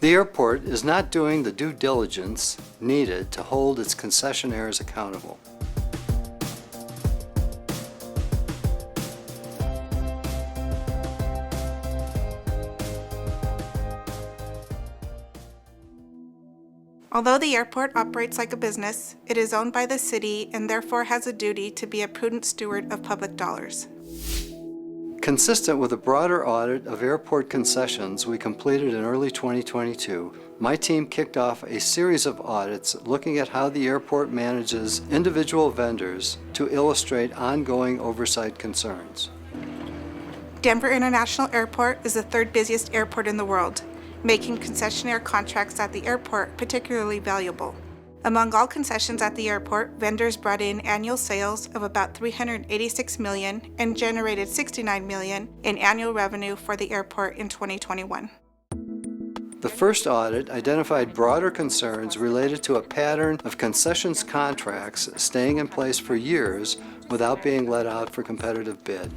The airport is not doing the due diligence needed to hold its concessionaires accountable. Although the airport operates like a business, it is owned by the city and therefore has a duty to be a prudent steward of public dollars. Consistent with a broader audit of airport concessions we completed in early 2022, my team kicked off a series of audits looking at how the airport manages individual vendors to illustrate ongoing oversight concerns. Denver International Airport is the third busiest airport in the world, making concessionaire contracts at the airport particularly valuable. Among all concessions at the airport, vendors brought in annual sales of about $386 million and generated $69 million in annual revenue for the airport in 2021. The first audit identified broader concerns related to a pattern of concessions contracts staying in place for years without being let out for competitive bid.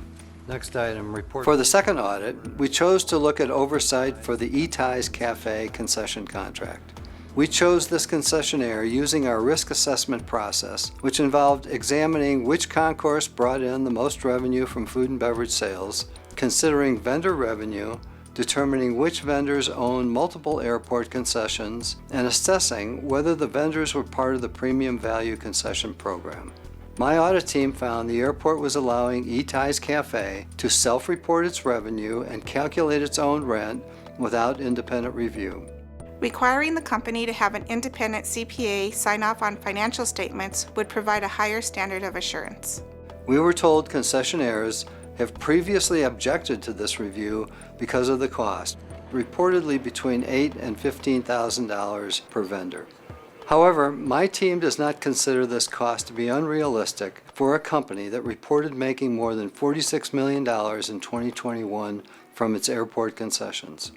Next item, report. For the second audit, we chose to look at oversight for the Etais Cafe concession contract. We chose this concessionaire using our risk assessment process, which involved examining which concourse brought in the most revenue from food and beverage sales, considering vendor revenue, determining which vendors own multiple airport concessions, and assessing whether the vendors were part of the premium value concession program. My audit team found the airport was allowing Etais Cafe to self-report its revenue and calculate its own rent without independent review. Requiring the company to have an independent CPA sign off on financial statements would provide a higher standard of assurance. We were told concessionaires have previously objected to this review because of the cost, reportedly between $8,000 and $15,000 per vendor. However, my team does not consider this cost to be unrealistic for a company that reported making more than $46 million in 2021 from its airport concessions.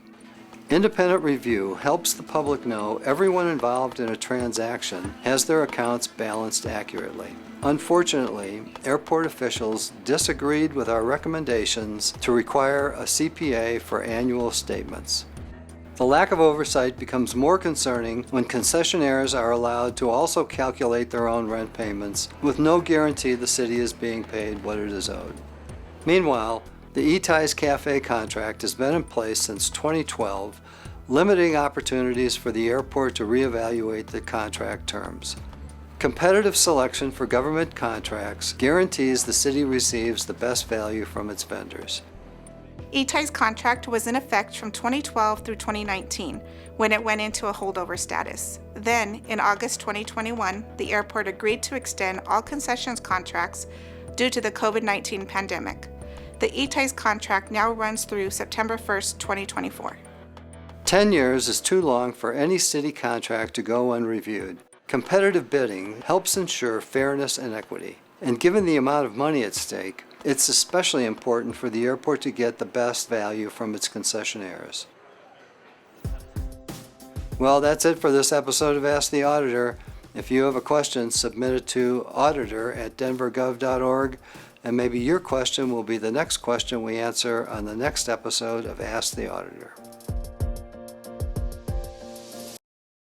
Independent review helps the public know everyone involved in a transaction has their accounts balanced accurately. Unfortunately, airport officials disagreed with our recommendations to require a CPA for annual statements. The lack of oversight becomes more concerning when concessionaires are allowed to also calculate their own rent payments with no guarantee the city is being paid what it is owed. Meanwhile, the Etais Cafe contract has been in place since 2012, limiting opportunities for the airport to reevaluate the contract terms. Competitive selection for government contracts guarantees the city receives the best value from its vendors. Etais' contract was in effect from 2012 through 2019, when it went into a holdover status. Then, in August 2021, the airport agreed to extend all concessions contracts due to the COVID-19 pandemic. The Etais contract now runs through September 1st, 2024. 10 years is too long for any city contract to go unreviewed. Competitive bidding helps ensure fairness and equity. And given the amount of money at stake, it's especially important for the airport to get the best value from its concessionaires. Well, that's it for this episode of Ask the Auditor. If you have a question, submit it to auditor@denvergov.org, and maybe your question will be the next question we answer on the next episode of Ask the Auditor.